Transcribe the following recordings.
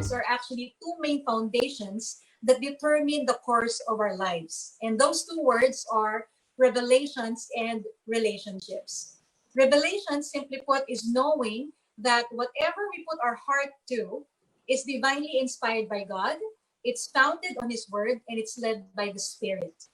words are actually two main foundations that determine the course of our lives. And those two words are revelations and relationships. Revelation, simply put, is knowing that whatever we put our heart to is divinely inspired by God, it's founded on His Word, and it's led by the Spirit.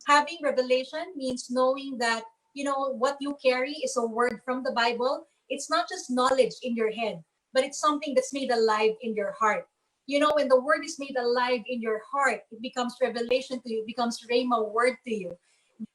Having revelation means knowing that, what you carry is a word from the Bible. It's not just knowledge in your head, but it's something that's made alive in your heart. When the word is made alive in your heart, it becomes revelation to you, it becomes rhema word to you.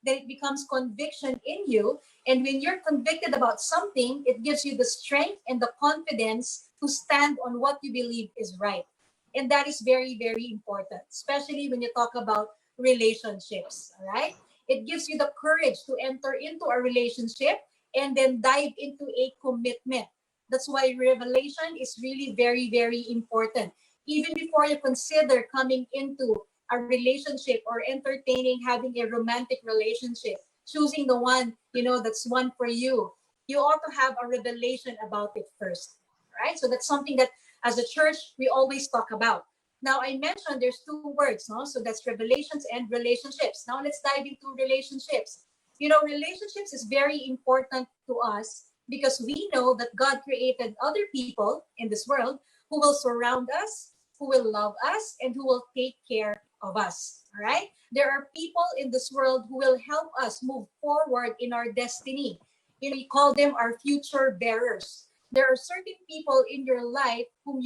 Then it becomes conviction in you. And when you're convicted about something, it gives you the strength and the confidence to stand on what you believe is right. And that is very, very important, especially when you talk about relationships. All right. It gives you the courage to enter into a relationship and then dive into a commitment. That's why revelation is really very, very important. Even before you consider coming into a relationship or entertaining having a romantic relationship, choosing the one, that's one for you, you ought to have a revelation about it first, right? So that's something that as a church, we always talk about. Now, I mentioned there's two words, no? So that's revelations and relationships. Now, let's dive into relationships. Relationships is very important to us because we know that God created other people in this world who will surround us, who will love us, and who will take care of us. All right? There are people in this world who will help us move forward in our destiny. We call them our future bearers. There are certain people in your life whom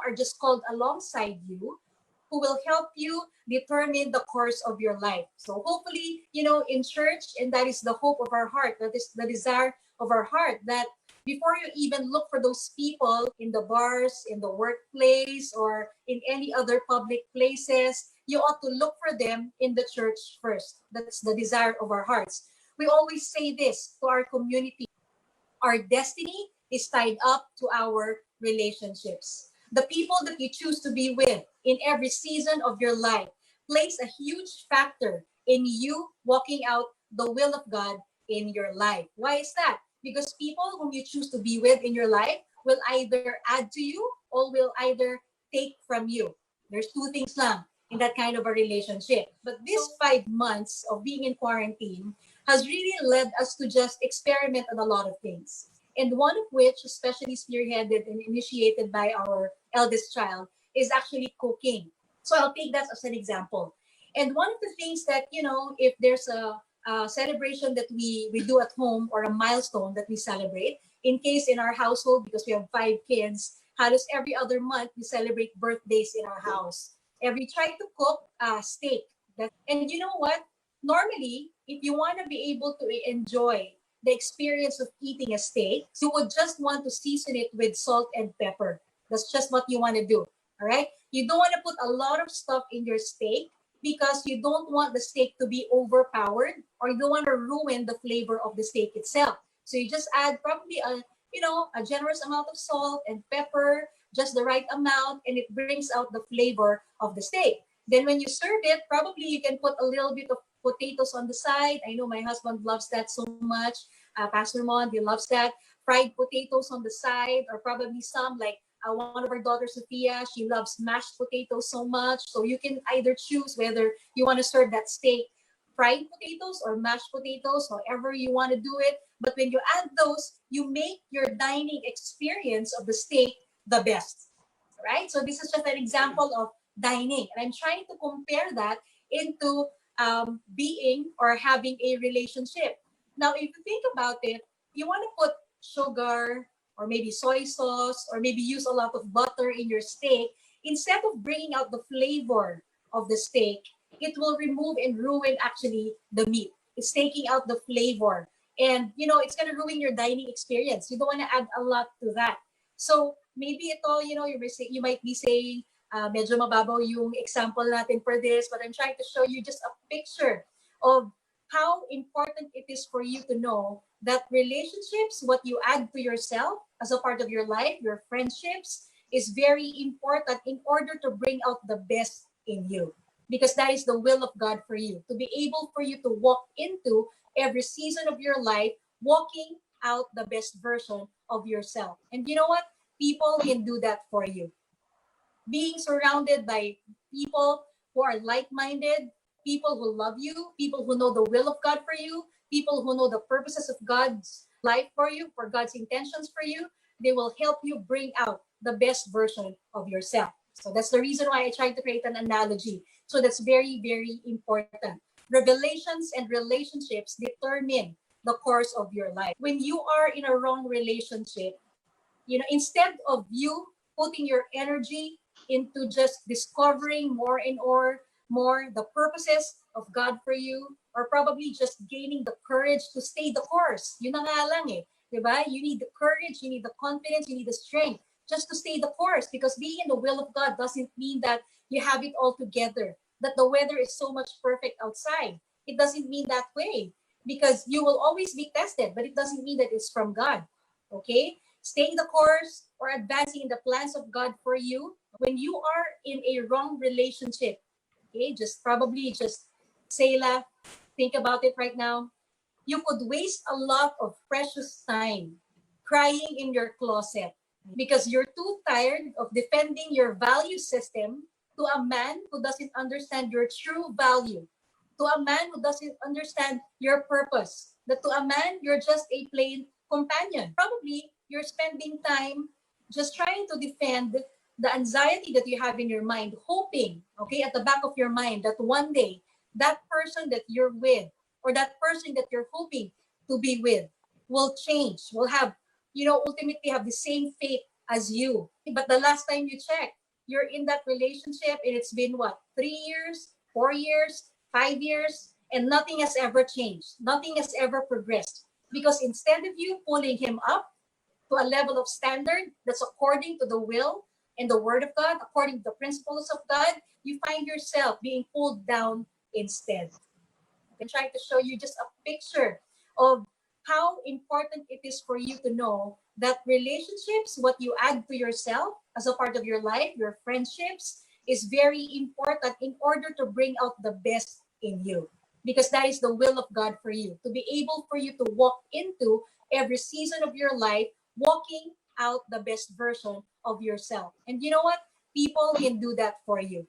are just called alongside you, who will help you determine the course of your life. So hopefully, in church, and that is the hope of our heart, that is the desire of our heart, that before you even look for those people in the bars, in the workplace, or in any other public places, you ought to look for them in the church first. That's the desire of our hearts. We always say this to our community. Our destiny is tied up to our relationships. The people that you choose to be with in every season of your life plays a huge factor in you walking out the will of God in your life. Why is that? Because people whom you choose to be with in your life will either add to you or will either take from you. There's two things lang in that kind of a relationship. But this 5 months of being in quarantine has really led us to just experiment on a lot of things. And one of which, especially spearheaded and initiated by our eldest child, is actually cooking. So I'll take that as an example. And one of the things that, if there's a celebration that we do at home or a milestone that we celebrate, in case in our household, because we have 5 kids, halos every other month, we celebrate birthdays in our house. And we try to cook steak. And you know what? Normally, if you want to be able to enjoy the experience of eating a steak, you would just want to season it with salt and pepper. That's just what you want to do. All right. You don't want to put a lot of stuff in your steak because you don't want the steak to be overpowered, or you don't want to ruin the flavor of the steak itself. So you just add probably a generous amount of salt and pepper, just the right amount, and it brings out the flavor of the steak. Then when you serve it, probably you can put a little bit of potatoes on the side. I know my husband loves that so much. Pastor Mon, he loves that. Fried potatoes on the side, or probably some like one of our daughters, Sophia, she loves mashed potatoes so much. So you can either choose whether you want to serve that steak fried potatoes or mashed potatoes, however you want to do it. But when you add those, you make your dining experience of the steak the best, right? So this is just an example of dining. And I'm trying to compare that into being or having a relationship. Now, if you think about it, you want to put sugar or maybe soy sauce or maybe use a lot of butter in your steak. Instead of bringing out the flavor of the steak, it will remove and ruin actually the meat. It's taking out the flavor. And, it's going to ruin your dining experience. You don't want to add a lot to that. So maybe ito, you might be saying, medyo mababaw yung example natin for this, but I'm trying to show you just a picture of how important it is for you to know that relationships, what you add to yourself as a part of your life, your friendships, is very important in order to bring out the best in you. Because that is the will of God for you, to be able for you to walk into every season of your life, walking out the best version of yourself. And you know what? People can do that for you. being surrounded by people who are like-minded, people who love you, people who know the will of God for you, people who know the purposes of God's life for you, for God's intentions for you. They will help you bring out the best version of yourself. So that's the reason why I tried to create an analogy. So that's very, very important. Revelations and relationships determine the course of your life. When you are in a wrong relationship, instead of you putting your energy into just discovering more the purposes of God for you, or probably just gaining the courage to stay the course. Yun na nga lang eh. Diba? You need the courage, you need the confidence, you need the strength just to stay the course, because being in the will of God doesn't mean that you have it all together, that the weather is so much perfect outside. It doesn't mean that way, because you will always be tested, but it doesn't mean that it's from God. Okay? Staying the course or advancing in the plans of God for you when you are in a wrong relationship. Okay, just Selah, think about it right now. You could waste a lot of precious time crying in your closet because you're too tired of defending your value system to a man who doesn't understand your true value, to a man who doesn't understand your purpose, that to a man you're just a plain companion. Probably you're spending time just trying to defend the anxiety that you have in your mind, hoping, okay, at the back of your mind that one day that person that you're with, or that person that you're hoping to be with, will change, will have, ultimately have the same fate as you. But the last time you checked, you're in that relationship and it's been what, 3 years, 4 years, 5 years, and nothing has ever changed. Nothing has ever progressed. Because instead of you pulling him up to a level of standard that's according to the will and the word of God, according to the principles of God, you find yourself being pulled down instead. I'm trying to show you just a picture of how important it is for you to know that relationships, what you add to yourself as a part of your life, your friendships, is very important in order to bring out the best in you. Because that is the will of God for you, to be able for you to walk into every season of your life, walking out the best version of yourself. And you know what? People can do that for you.